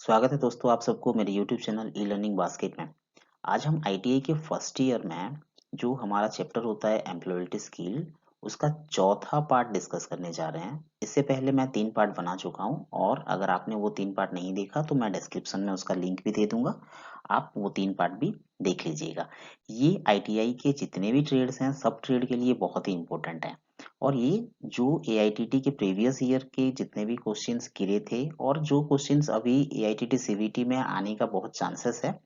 स्वागत है दोस्तों आप सबको मेरे YouTube channel e learning basket में। आज हम ITI के फर्स्ट ईयर में जो हमारा चैप्टर होता है एम्प्लॉयबिलिटी स्किल, उसका चौथा पार्ट डिस्कस करने जा रहे हैं। इससे पहले मैं 3 पार्ट बना चुका हूं और अगर आपने वो 3 पार्ट नहीं देखा तो मैं डिस्क्रिप्शन में उसका लिंक भी दे दूंगा। आप वो 3 पार्ट भी देख लीजिएगा। ये ITI के जितने भी ट्रेड्स हैं सब ट्रेड के लिए बहुत ही इंपॉर्टेंट है। और ये जो AITT के प्रीवियस ईयर के जितने भी क्वेश्चंस गिरे थे और जो क्वेश्चंस अभी AITT CVT में आने का बहुत चांसेस है,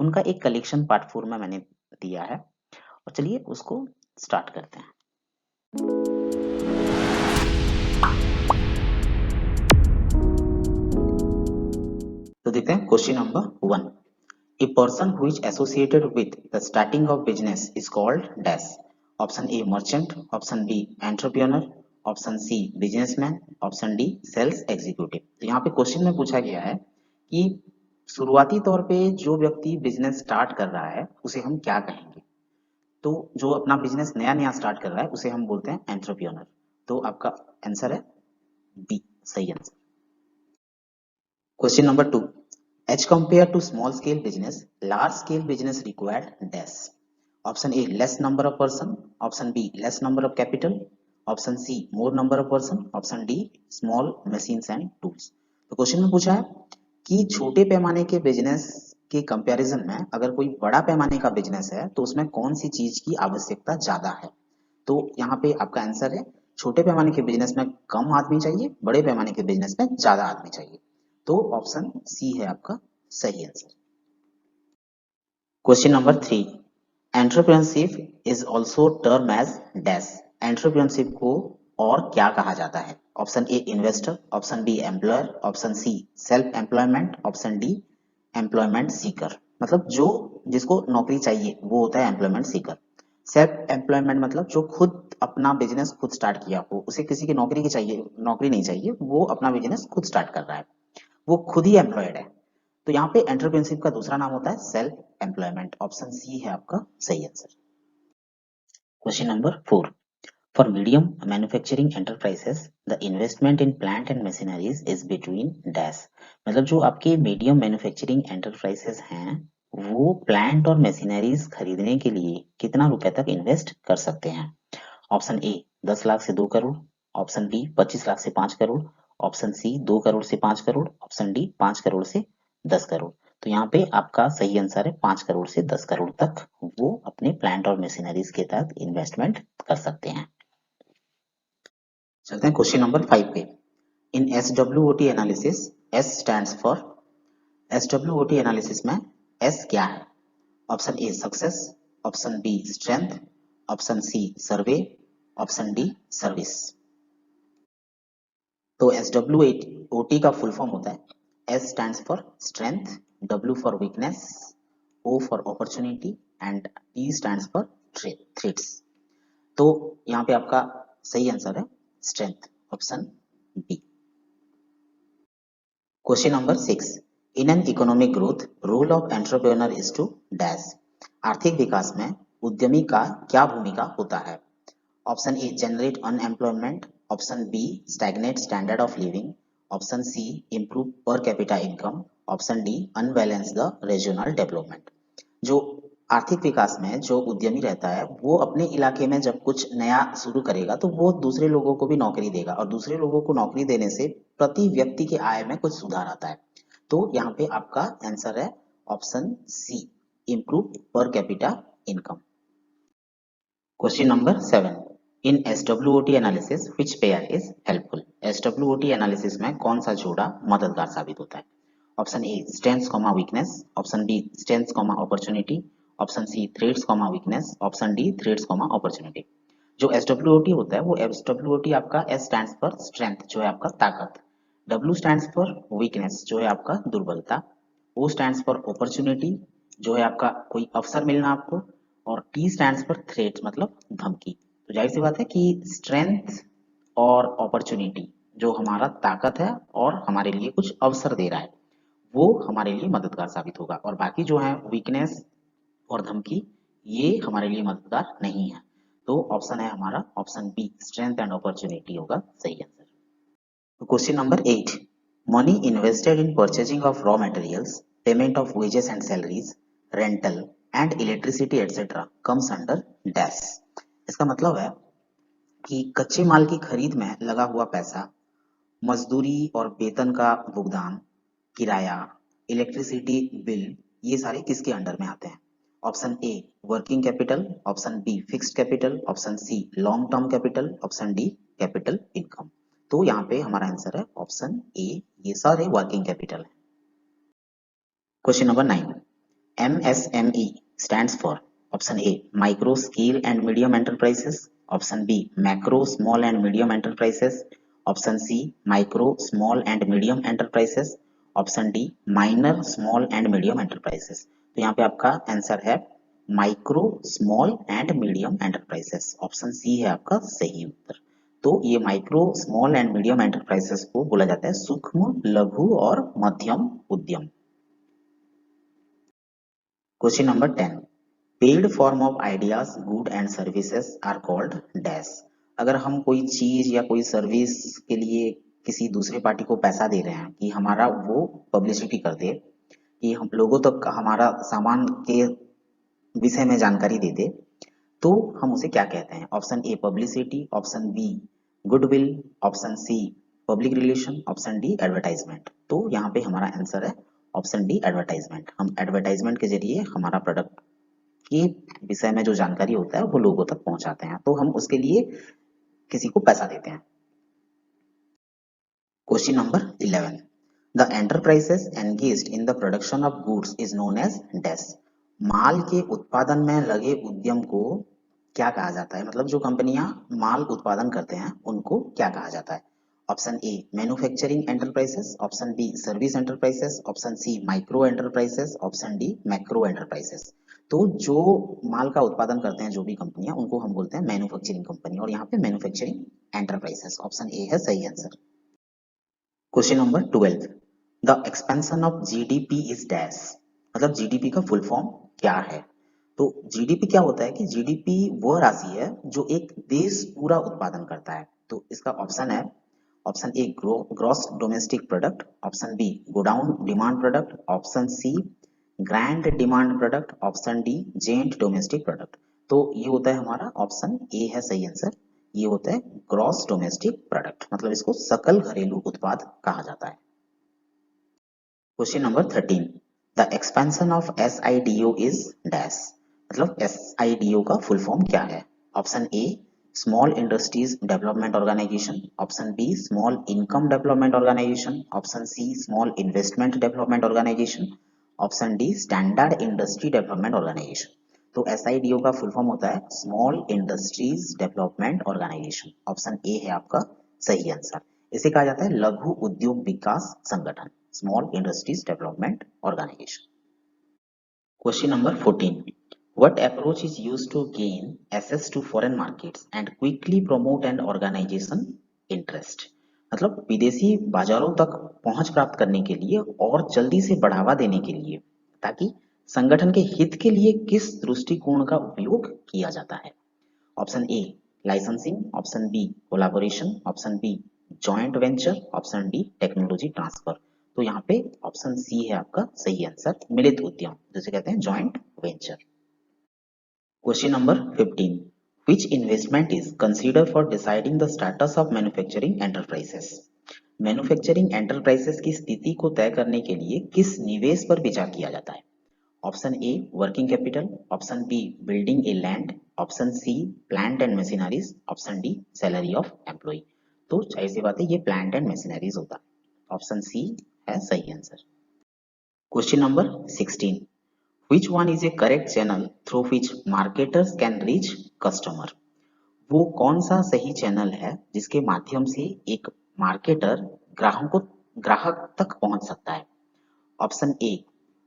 उनका एक कलेक्शन पार्ट 4 में मैंने दिया है। और चलिए उसको स्टार्ट करते हैं। तो देखते हैं question number 1। A person who is associated with the starting of business is called dash. Option A merchant, option B entrepreneur, option C businessman, option D sales executive. तो यहाँ पे क्वेश्चन में पूछा गया है कि शुरुआती तौर पे जो व्यक्ति बिजनेस स्टार्ट कर रहा है उसे हम क्या कहेंगे। तो जो अपना बिजनेस नया नया स्टार्ट कर रहा है उसे हम बोलते हैं एंटरप्रेन्योर। तो आपका आंसर है बी, सही answer. Question number 2। As compare to small scale business large scale business required dash. Option A less number of person, option B less number of capital, option C more number of person, option D small machines and tools. तो question में पूछा है कि छोटे पैमाने के business के comparison में अगर कोई बड़ा पैमाने का बिजनेस है तो उसमें कौन सी चीज की आवश्यकता ज्यादा है। तो यहाँ पे आपका आंसर है छोटे पैमाने के बिजनेस में कम आदमी चाहिए, बड़े पैमाने के बिजनेस में ज्यादा आदमी चाहिए। तो ऑप्शन सी है आपका सही answer. Question number 3। Entrepreneurship is also term as dash. Entrepreneurship को और क्या कहा जाता है। Option A investor, option B employer, option C self employment, option D employment seeker. मतलब जो जिसको नौकरी चाहिए वो होता है एम्प्लॉयमेंट सीकर। सेल्फ एम्प्लॉयमेंट मतलब जो खुद अपना बिजनेस खुद स्टार्ट किया हो, उसे किसी की नौकरी की चाहिए, नौकरी नहीं चाहिए, वो अपना बिजनेस खुद स्टार्ट कर रहा है, वो खुद ही एम्प्लॉयड है। तो यहाँ पे एंटरप्रेन्योरशिप का दूसरा नाम होता है सेल्फ एम्प्लॉयमेंट। ऑप्शन सी है आपका सही answer. Question number 4। For medium manufacturing enterprises the investment in plant and machineries is between dash. मतलब जो आपके मीडियम मैन्युफैक्चरिंग एंटरप्राइजेस हैं वो प्लांट और मशीनरीज खरीदने के लिए कितना रुपए तक इन्वेस्ट कर सकते हैं। ऑप्शन ए 10 लाख से 2 करोड़, ऑप्शन बी 25 लाख से 5 करोड़, ऑप्शन सी 2 करोड़ से 5 करोड़, ऑप्शन डी 5 करोड़ से 10 करोड़। तो यहाँ पे आपका सही आंसर है 5 करोड़ से 10 करोड़ तक वो अपने प्लांट और मशीनरीज के तहत इन्वेस्टमेंट कर सकते हैं। चलते हैं क्वेश्चन नंबर 5 पे। In SWOT analysis S stands for. SWOT analysis में एस क्या है। Option A success, option B strength, option C survey, option D service. तो SWOT का फुल फॉर्म होता है S stands for strength, W for weakness, O for opportunity and T stands for threats. तो यहाँ पे आपका सही आंसर है strength, option B. Question number 6। In an economic growth role of entrepreneur is to dash. आर्थिक विकास में उद्यमी का क्या भूमिका होता है। Option A generate unemployment, option B stagnate standard of living, option C improve per capita income, option D unbalance the regional development. जो आर्थिक विकास में जो उद्यमी रहता है वो अपने इलाके में जब कुछ नया शुरू करेगा तो वो दूसरे लोगों को भी नौकरी देगा और दूसरे लोगों को नौकरी देने से प्रति व्यक्ति के आय में कुछ सुधार आता है। तो यहाँ पे आपका आंसर है option C improve per capita income. Question number 7। In SWOT analysis which pair is helpful. SWOT analysis में कौन सा जोड़ा मददगार साबित होता है। Option A strengths comma weakness, option B strengths comma opportunity, option C threats comma weakness, option D threats comma opportunity. जो SWOT होता है वो SWOT आपका S स्टैंड्स फॉर स्ट्रेंथ जो है आपका ताकत, W स्टैंड्स फॉर वीकनेस जो है आपका दुर्बलता, O स्टैंड्स फॉर अपॉर्चुनिटी जो है आपका कोई अवसर मिलना आपको, और टी स्टैंड्स फॉर थ्रेट मतलब धमकी। तो जाहिर सी बात है कि स्ट्रेंथ और अपॉर्चुनिटी जो हमारा ताकत है और हमारे लिए कुछ अवसर दे रहा है वो हमारे लिए मददगार साबित होगा, और बाकी जो है वीकनेस और धमकी ये हमारे लिए मददगार नहीं है। तो ऑप्शन है हमारा option B strength and opportunity होगा सही आंसर। तो question number 8। Money invested in purchasing of raw materials, payment of wages and salaries, rental and electricity etc. comes under dash. इसका मतलब है कि कच्चे माल की खरीद में लगा हुआ पैसा, मजदूरी और वेतन का भुगतान, किराया, इलेक्ट्रिसिटी बिल, ये सारे किसके अंडर में आते हैं? Option A working capital, option B fixed capital, option C long term capital, option D capital income. तो यहाँ पे हमारा आंसर है ऑप्शन ए, ये सारे वर्किंग कैपिटल है। Question number 9, MSME stands for option A micro scale and medium enterprises, option B macro small and medium enterprises, option C micro small and medium enterprises, option D minor small and medium enterprises। तो यहाँ पे आपका answer है micro small and medium enterprises, option C है आपका सही उत्तर। तो ये micro small and medium enterprises को बोला जाता है सूक्ष्म लघु और मध्यम उद्यम। Question number 10, paid form of ideas good and services are called dash. अगर हम कोई चीज या कोई सर्विस के लिए किसी दूसरे पार्टी को पैसा दे रहे हैं कि हमारा वो पब्लिसिटी कर दे, कि हम लोगों तक हमारा सामान के विषय में जानकारी दे दे, तो हम उसे क्या कहते हैं? Option A publicity, option B goodwill, option C public relation, option D advertisement. तो यहाँ पे हमारा आंसर है ऑप्शन डी एडवर्टाइजमेंट। हम एडवर्टाइजमेंट के जरिए हमारा प्रोडक्ट के विषय में जो जानकारी होता है वो लोगों तक पहुंचाते हैं, तो हम उसके लिए किसी को पैसा देते हैं। Question number 11, the enterprises engaged in the production of goods is known as dash. माल के उत्पादन में लगे उद्यम को क्या कहा जाता है? मतलब जो कंपनियां माल उत्पादन करते हैं उनको क्या कहा जाता है? Option A manufacturing enterprises, option B service enterprises, option C micro enterprises, option D macro enterprises. तो जो माल का उत्पादन करते हैं जो भी कंपनियां, उनको हम बोलते हैं मैन्युफैक्चरिंग कंपनी, और यहाँ पे मैन्युफैक्चरिंग एंटरप्राइजेस, ऑप्शन ए है सही answer. Question number 12, the expansion of GDP is dash. मतलब जीडीपी का फुल फॉर्म क्या है? तो जीडीपी क्या होता है कि जीडीपी वो राशि है जो एक देश पूरा उत्पादन करता है। तो इसका ऑप्शन है option A gross domestic product, option B godown demand product, option C grand demand product, option D gent domestic product. तो ये होता है हमारा ऑप्शन ए है सही आंसर, ये होता है ग्रॉस डोमेस्टिक प्रोडक्ट, मतलब इसको सकल घरेलू उत्पाद कहा जाता है। Question number 13, the expansion of SIDO is dash. मतलब एसआईडीओ का फुल फॉर्म क्या है? Option A small industries development organisation, option B small income development organisation, option C small investment development organisation, option D standard industry development organisation. तो SIDO का full form होता है small industries development organisation, option A है आपका सही answer. इसे कहा जाता है लघु उद्योग विकास संगठन, small industries development organisation. Question number 14, what approach is used to gain access to foreign markets and quickly promote an organization interest। मतलब विदेशी बाजारों तक पहुंच प्राप्त करने के लिए और जल्दी से बढ़ावा देने के लिए, ताकि संगठन के हित के लिए किस दृष्टिकोण का उपयोग किया जाता है? Option A licensing, option B collaboration, option B joint venture, option D technology transfer. तो यहाँ पे ऑप्शन सी है आपका सही आंसर, मिलित उद्यम जिसे कहते हैं joint venture. Question number 15, which investment is considered for deciding the status of manufacturing enterprises। Manufacturing enterprises की स्थिति को तय करने के लिए किस निवेश पर विचार किया जाता है? Option A working capital, option B building a land, option C plant and machineries, option D salary of employ. तो जाहिर सी बात है ये प्लांट एंड मशीनरीज होता है, ऑप्शन सी है सही answer. Question number 16, which one is a correct channel through which marketers can reach customer। वो कौन सा सही चैनल है जिसके माध्यम से एक मार्केटर ग्राहक तक पहुंच सकता है? Option A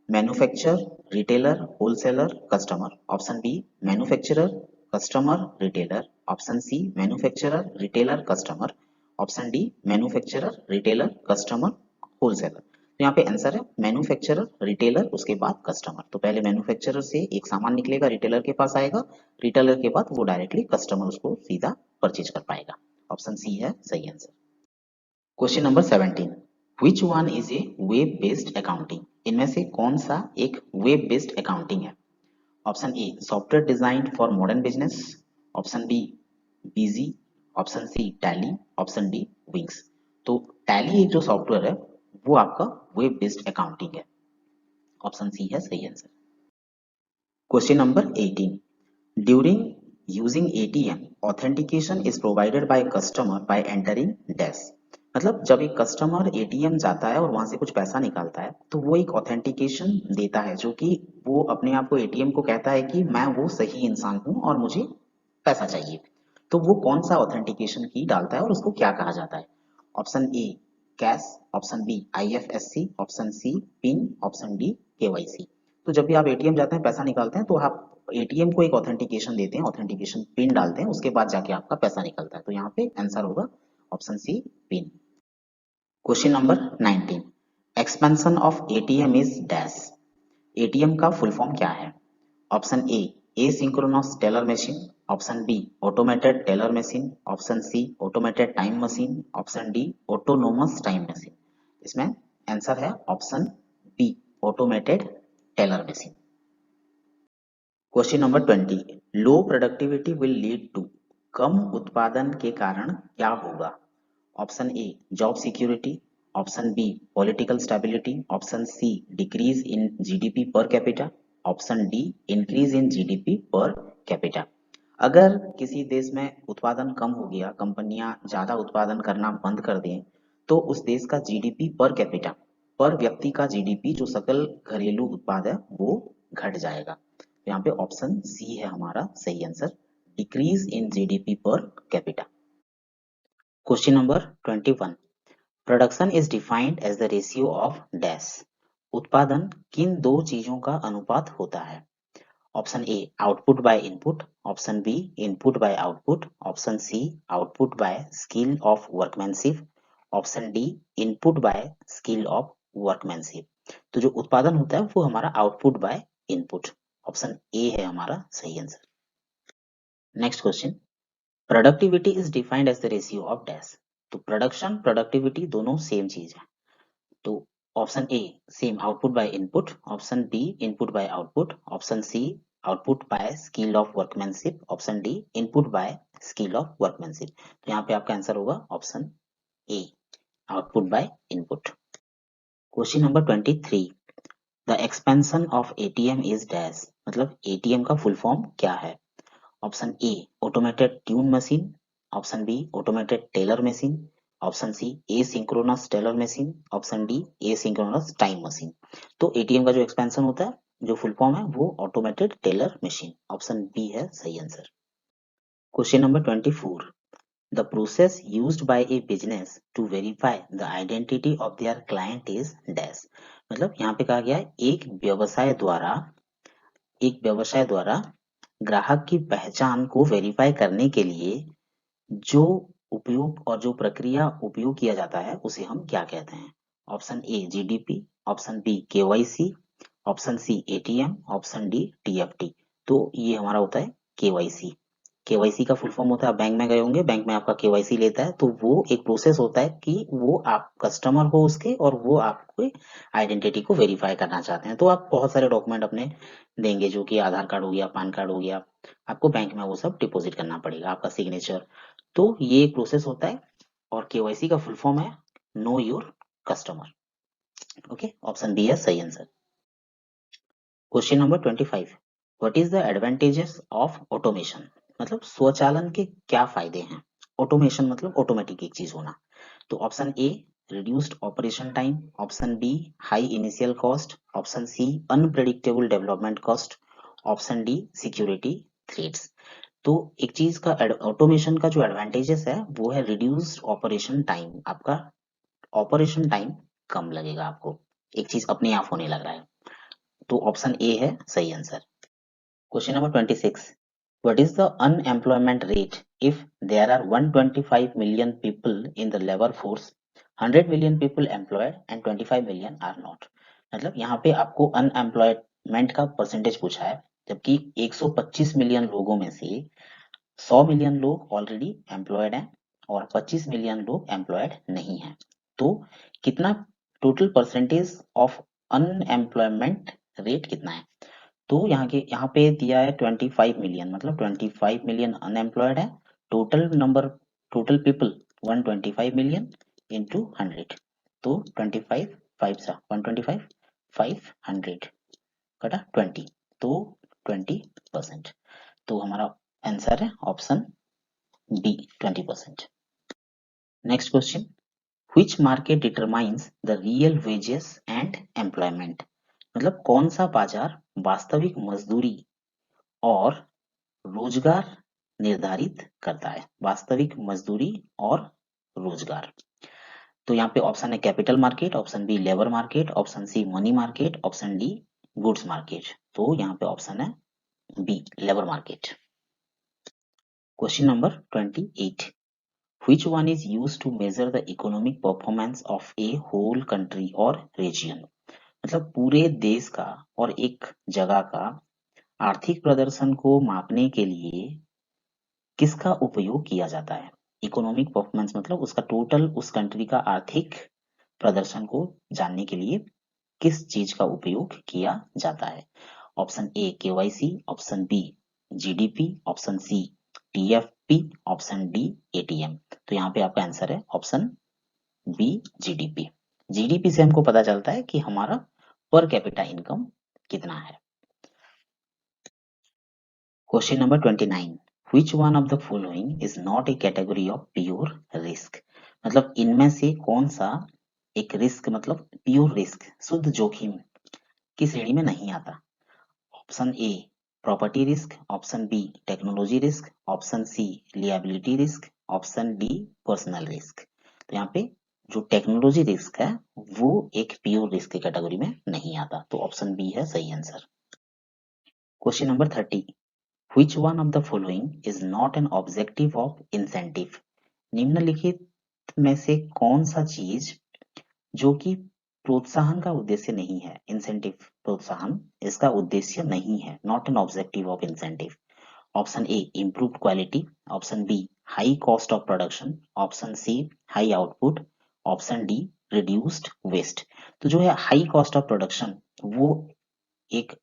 manufacturer retailer wholesaler customer, option B manufacturer customer retailer, option C manufacturer retailer customer, option D manufacturer retailer customer wholesaler. तो यहाँ पे आंसर है मैन्युफैक्चरर रिटेलर उसके बाद कस्टमर। तो पहले मैन्युफैक्चरर से एक सामान निकलेगा, रिटेलर के पास आएगा, रिटेलर के बाद वो डायरेक्टली कस्टमर उसको सीधा परचेज कर पाएगा, ऑप्शन सी है सही answer. Question number 17, which one is a web based accounting, इनमें से कौन सा एक वेब बेस्ड अकाउंटिंग है? Option A software designed for modern business, option B BG, option C Tally, option D Wings. तो Tally एक जो सॉफ्टवेयर है वो आपका वेब बेस्ड अकाउंटिंग है। ऑप्शन सी है सही answer. Question number 18, during using ATM authentication is provided by customer by entering dash. मतलब जब एक कस्टमर एटीएम जाता है और वहां से कुछ पैसा निकालता है तो वो एक ऑथेंटिकेशन देता है, जो कि वो अपने आप को एटीएम को कहता है कि मैं वो सही इंसान हूं और मुझे पैसा चाहिए। तो वो कौन सा ऑथेंटिकेशन की डालता है और उसको क्या कहा जाता है? Option A cash, option B IFSC, option C PIN, option D KYC. तो जब भी आप एटीएम जाते हैं पैसा निकालते हैं तो आप एटीएम को एक ऑथेंटिकेशन देते हैं, ऑथेंटिकेशन पिन डालते हैं, उसके बाद जाके आपका पैसा निकलता है। तो यहाँ पे आंसर होगा option C pin. Question number 19, expansion of ATM is dash. ATM का फुल फॉर्म क्या है? Option A asynchronous teller machine, option B automated teller machine, option C automated time machine, option D autonomous time machine. इसमें answer है option B automated teller machine. Question number 20, low productivity will lead to, कम उत्पादन के कारण क्या होगा? Option A job security, option B political stability, option C decrease in GDP per capita, option D increase in GDP per capita. अगर किसी देश में उत्पादन कम हो गया, कंपनियां ज्यादा उत्पादन करना बंद कर दें, तो उस देश का जीडीपी पर कैपिटा, पर व्यक्ति का जीडीपी जो सकल घरेलू उत्पाद है वो घट जाएगा। यहाँ पे ऑप्शन सी है हमारा सही answer, decrease in GDP per capita. Question number 21, production is defined as the ratio of dash. उत्पादन किन दो चीजों का अनुपात होता है? Option A output by input, option B input by output, option C output by skill of workmanship, option D input by skill of workmanship. तो जो उत्पादन होता है वो हमारा output by input, option A है हमारा सही answer. Next question, productivity is defined as the ratio of dash. तो प्रोडक्शन प्रोडक्टिविटी दोनों सेम चीज है। तो option A same output by input, option B input by output, option C output by skill of workmanship, option D input by skill of workmanship. तो यहाँ पे आपका answer होगा option A output by input. Question number 23, the expansion of ATM is dash. मतलब ATM का full form क्या है? Option ए automated tune machine, option B automated teller machine, option C asynchronous teller machine, option D asynchronous time machine. तो ATM का जो expansion होता है, जो फुल फॉर्म है वो automated teller machine, option B है सही answer. Question number 24, the process used by a business to verify the identity of their client is dash. मतलब यहाँ पे कहा गया है एक व्यवसाय द्वारा ग्राहक की पहचान को वेरीफाई करने के लिए जो उपयोग और जो प्रक्रिया उपयोग किया जाता है उसे हम क्या कहते हैं? Option A GDP, option B KYC, option C ATM, option D TFT. तो ये हमारा होता है केवाईसी। केवाईसी का फुल फॉर्म होता है, बैंक में गए होंगे, बैंक में आपका केवाईसी लेता है, तो वो एक प्रोसेस होता है कि वो आप कस्टमर हो उसके और वो आपको आइडेंटिटी को वेरीफाई करना चाहते हैं। तो आप बहुत सारे डॉक्यूमेंट अपने देंगे, जो कि आधार कार्ड हो गया, पैन कार्ड हो गया, आपको बैंक में वो सब डिपॉजिट करना पड़ेगा, आपका सिग्नेचर। तो ये एक प्रोसेस होता है और केवाईसी का फुल फॉर्म है know your customer. Okay, option B है सही answer. Question number 25, what is the advantages of automation. मतलब स्वचालन के क्या फायदे हैं? ऑटोमेशन मतलब ऑटोमेटिक एक चीज होना। तो option A reduced operation time, option B high initial cost, option C unpredictable development cost, option D security threats. तो एक चीज का ऑटोमेशन का जो एडवांटेजेस है वो है रिड्यूस्ड ऑपरेशन टाइम, आपका ऑपरेशन टाइम कम लगेगा आपको, एक चीज अपने आप होने लग रहा है। तो ऑप्शन ए है सही answer. Question number 26, what is the unemployment rate if there are 125 million people in the labour force, 100 million people employed and 25 million are not. मतलब यहाँ पे आपको अनएम्प्लॉयमेंट का परसेंटेज पूछा है, जबकि 125 मिलियन लोगों में से 100 मिलियन लोग ऑलरेडी एम्प्लॉयड हैं और 25 मिलियन लोग एम्प्लॉयड नहीं हैं। तो कितना total percentage of unemployment rate कितना है। तो यहाँ पे दिया है 25 मिलियन, मतलब 25 मिलियन अनएम्प्लॉयड है। टोटल पीपल 125 मिलियन इंटू 100, तो 25 5 सा 125 500 कटा 20, तो 20%। तो हमारा आंसर है option B 20%। Next question, which market determines the real wages and employment, मतलब कौन सा बाजार वास्तविक मजदूरी और रोजगार निर्धारित करता है, वास्तविक मजदूरी और रोजगार। तो यहाँ पे ऑप्शन है capital market, option B labour market, option C money market, option D goods market. तो यहाँ पे ऑप्शन है B labour market. Question number 28, which one is used to measure the economic performance of a whole country or region, मतलब पूरे देश का और एक जगह का आर्थिक प्रदर्शन को मापने के लिए किसका उपयोग किया जाता है। इकोनॉमिक परफॉर्मेंस मतलब उसका टोटल उस कंट्री का आर्थिक प्रदर्शन को जानने के लिए किस चीज का उपयोग किया जाता है। Option A KYC, option B GDP, option C TFP, option D ATM. तो यहाँ पे आपका आंसर है ऑप्शन बी जीडीपी। जीडीपी से हमको पता चलता है कि हमारा पर कैपिटा इनकम कितना है। Question number 29, which one of the following is not a category of pure risk, मतलब इनमें से कौन सा एक रिस्क मतलब प्योर रिस्क शुद्ध जोखिम की श्रेणी में नहीं आता। Option A property risk, option B technology risk, option C liability risk, option D personal risk. तो यहाँ पे जो टेक्नोलॉजी रिस्क है वो एक प्योर रिस्क की कैटेगरी में नहीं आता, तो ऑप्शन बी है सही answer. Question number 30, which one of the following is not an objective of incentive, निम्नलिखित में से कौन सा चीज जो कि प्रोत्साहन का उद्देश्य नहीं है। इंसेंटिव प्रोत्साहन इसका उद्देश्य नहीं है, not an objective of incentive. Option A improved quality, option B high cost of production, option C high output, option D reduced waste. तो जो है हाई कॉस्ट ऑफ प्रोडक्शन वो एक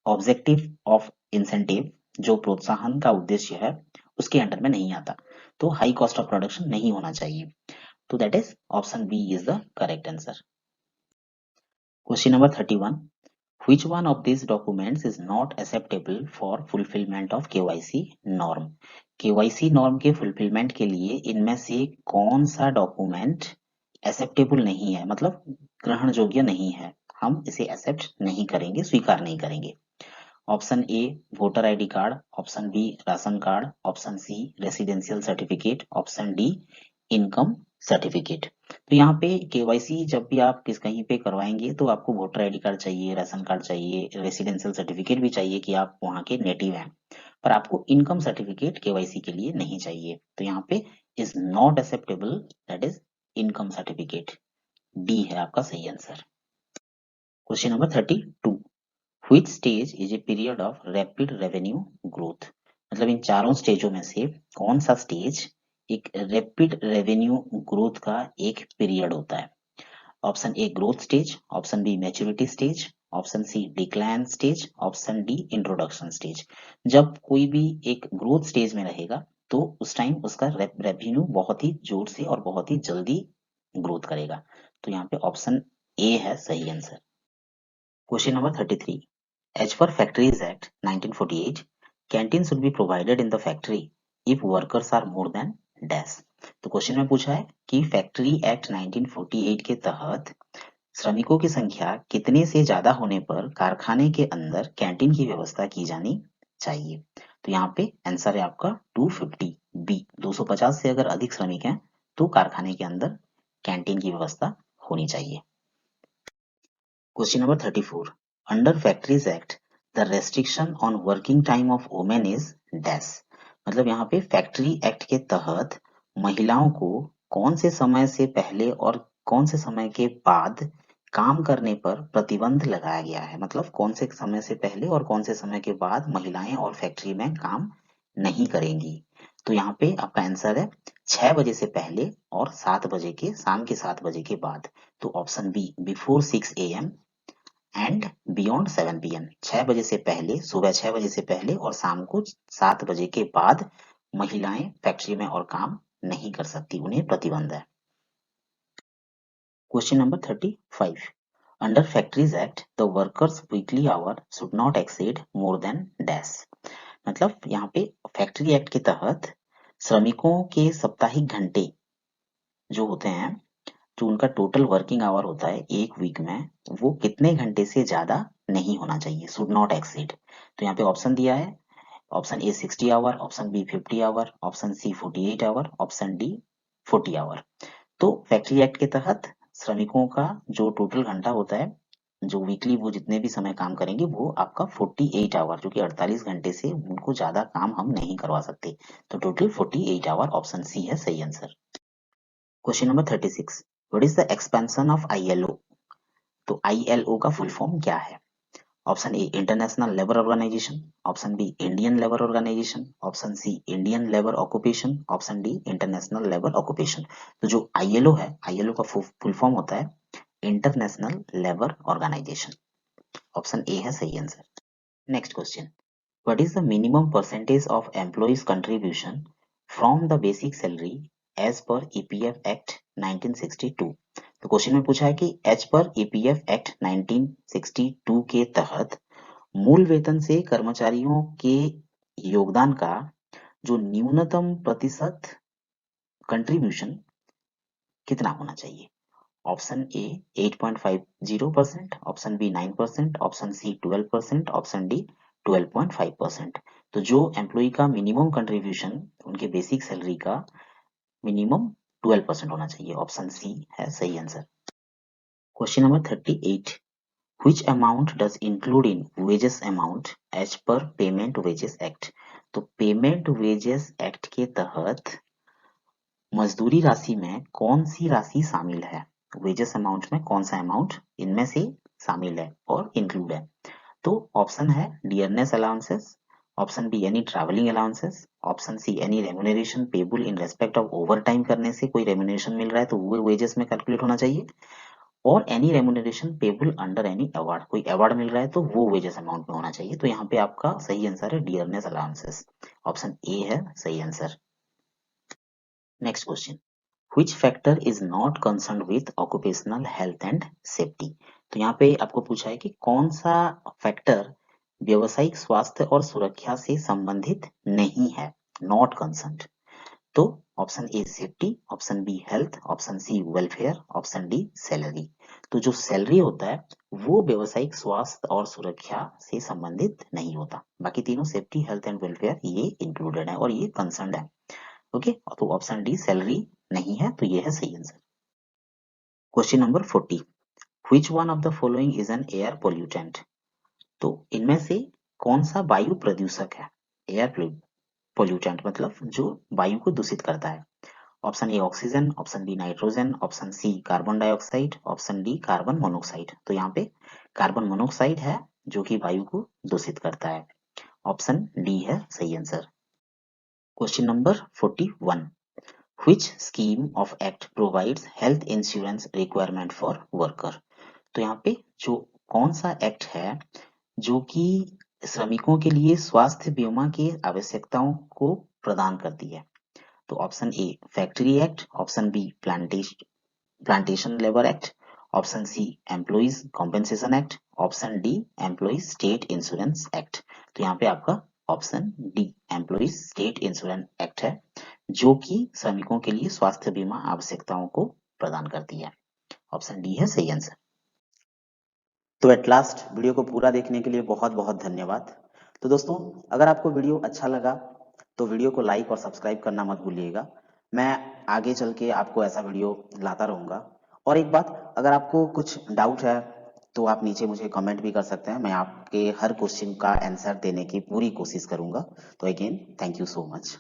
ऑब्जेक्टिव ऑफ इंसेंटिव जो प्रोत्साहन का उद्देश्य है उसके अंडर में नहीं आता, तो हाई कॉस्ट ऑफ प्रोडक्शन नहीं होना चाहिए। तो that is option B is the correct answer. Question number 31, which one of these documents is not acceptable for fulfillment of KYC norm, KYC norm के फुलफिलमेंट के लिए इनमें से कौन सा डॉक्यूमेंट एक्सेप्टेबल नहीं है, मतलब ग्रहण योग्य नहीं है, हम इसे एक्सेप्ट नहीं करेंगे, स्वीकार नहीं करेंगे। Option A voter ID card, option B ration card, option C residential certificate, option D income certificate. तो यहाँ पे केवाईसी जब भी आप कहीं पे करवाएंगे तो आपको वोटर आईडी कार्ड चाहिए, राशन कार्ड चाहिए, रेसिडेंशियल सर्टिफिकेट भी चाहिए कि आप वहाँ के नेटिव हैं, पर आपको इनकम सर्टिफिकेट केवाईसी के लिए नहीं चाहिए। तो यहाँ पे is not acceptable, that is income certificate, D है आपका सही answer. Question number 32, Which stage is a period of rapid revenue growth, मतलब इन चारों स्टेजों में से कौन सा स्टेज एक रैपिड रेवेन्यू ग्रोथ का एक पीरियड होता है। Option A growth stage, option B maturity stage, option C decline stage, option D introduction stage. जब कोई भी एक ग्रोथ स्टेज में रहेगा तो उस टाइम उसका रेवेन्यू बहुत ही जोर से और बहुत ही जल्दी ग्रोथ करेगा। तो यहाँ पे ऑप्शन ए है सही answer. Question number 33, As per Factories Act 1948, canteen should be provided in the factory if workers are more than dash। तो क्वेश्चन में पूछा है कि फैक्ट्री एक्ट 1948 के तहत श्रमिकों की संख्या कितने से ज्यादा होने पर कारखाने के अंदर कैंटीन की व्यवस्था की जानी चाहिए। तो यहाँ पे आंसर है आपका 250 बी, 250 से अगर अधिक श्रमिक हैं तो कारखाने के अंदर कैंटीन की व्यवस्था होनी चाहिए। Question number 34, under factories act the restriction on working time of women is dash, मतलब यहाँ पे फैक्ट्री एक्ट के तहत महिलाओं को कौन से समय से पहले और कौन से समय के बाद काम करने पर प्रतिबंध लगाया गया है, मतलब कौन से समय से पहले और कौन से समय के बाद महिलाएं और फैक्ट्री में काम नहीं करेंगी। तो यहाँ पे आपका आंसर है 6 बजे से पहले और 7 बजे के शाम के 7 बजे के बाद। तो option B before 6 AM and beyond 7 PM। 6 बजे से पहले, सुबह 6 बजे से पहले और शाम को 7 बजे के बाद महिलाएं फैक्ट्री में और काम नहीं कर सकती, उन्हें प्रतिबंध है। Question number 35। Under factories act the workers weekly hour should not exceed more than dash. मतलब यहाँ पे फैक्ट्री एक्ट के तहत श्रमिकों के साप्ताहिक घंटे जो होते हैं, जो उनका टोटल वर्किंग आवर होता है एक वीक में, वो कितने घंटे से ज्यादा नहीं होना चाहिए, शुड नॉट एक्सीड। तो यहाँ पे ऑप्शन दिया है, option A 60 hour, option B 50 hour, option C 48 hour, option D 40 hour. तो फैक्ट्री एक्ट के तहत श्रमिकों का जो टोटल घंटा होता है, जो वीकली वो जितने भी समय काम करेंगे, वो आपका 48 आवर, जो कि 48 घंटे से उनको ज्यादा काम हम नहीं करवा सकते। तो टोटल 48 आवर, ऑप्शन सी है सही answer. Question number 36। What is the expansion of ILO? तो ILO का फुल फॉर्म क्या है? Option A international labour organisation, option B Indian labour organisation, option C Indian labour occupation, option D international labour occupation. तो जो ILO है, ILO का full form होता है international labour organisation. Option A है सही answer. Next question. What is the minimum percentage of employees contribution from the basic salary as per EPF act 1962? तो question में पूछा है कि एज पर EPF एक्ट 1962 के तहत मूल वेतन से कर्मचारियों के योगदान का जो न्यूनतम प्रतिशत कंट्रीब्यूशन कितना होना चाहिए? Option A 8.50%, option B 9%, option C 12%, option D 12.5%। तो जो एम्प्लॉय का मिनिमम कंट्रीब्यूशन उनके बेसिक सैलरी का मिनिमम 12% होना चाहिए, ऑप्शन सी है सही answer. Question number 38। Which amount does include in wages amount as per payment wages act? तो पेमेंट वेजेस एक्ट के तहत मजदूरी राशि में कौन सी राशि शामिल है? वेजेस अमाउंट में कौन सा अमाउंट इनमें से शामिल है और इंक्लूड है? तो ऑप्शन है dearness allowances, option be any travelling allowances, option see any remuneration payable in respect of over time करने से कोई रेम्युनरेशन मिल रहा है तो वो वेजेस में कैलकुलेट होना चाहिए, और any remuneration payable under any award, कोई अवार्ड मिल रहा है तो वो वेजेस अमाउंट में होना चाहिए। तो यहाँ पे आपका सही आंसर है डियरनेस अलाउंसेस, ऑप्शन ए है सही answer. Next question. Which factor is not concerned with occupational health and safety? तो यहाँ पे आपको पूछा है कि कौन सा फैक्टर व्यावसायिक स्वास्थ्य और सुरक्षा से संबंधित नहीं है, नॉट कंसर्न्ड। तो option A safety, option B health, option C welfare, option D salary. तो जो सैलरी होता है वो व्यावसायिक स्वास्थ्य और सुरक्षा से संबंधित नहीं होता, बाकी तीनों सेफ्टी, हेल्थ एंड वेलफेयर ये इंक्लूडेड है और ये कंसर्न्ड है। ओके, तो ऑप्शन डी सैलरी नहीं है, तो ये है सही answer. Question number 40। Which one of the following is an air pollutant? तो इनमें से कौन सा वायु प्रदूषक है? एयर पोल्यूटेंट मतलब जो वायु को दूषित करता है। Option A oxygen, option B nitrogen, option C carbon dioxide, option D carbon monoxide. तो यहाँ पे कार्बन मोनोक्साइड है जो कि वायु को दूषित करता है, ऑप्शन डी है सही answer. Question number 41। Which scheme of act provides health insurance requirement for worker? तो यहाँ पे जो कौन सा एक्ट है जो कि श्रमिकों के लिए स्वास्थ्य बीमा की आवश्यकताओं को प्रदान करती है? तो option A factory act, option B plantation labour act, option C employees compensation act, option D employees state insurance act. तो यहाँ पे आपका option D employees state insurance act है जो कि श्रमिकों के लिए स्वास्थ्य बीमा आवश्यकताओं को प्रदान करती है, ऑप्शन डी है सही आंसर। तो एट लास्ट वीडियो को पूरा देखने के लिए बहुत बहुत धन्यवाद। तो दोस्तों, अगर आपको वीडियो अच्छा लगा तो वीडियो को लाइक और सब्सक्राइब करना मत भूलिएगा। मैं आगे चल के आपको ऐसा वीडियो लाता रहूंगा। और एक बात, अगर आपको कुछ डाउट है तो आप नीचे मुझे कमेंट भी कर सकते हैं, मैं आपके हर क्वेश्चन का आंसर देने की पूरी कोशिश करूंगा। तो again thank you so much.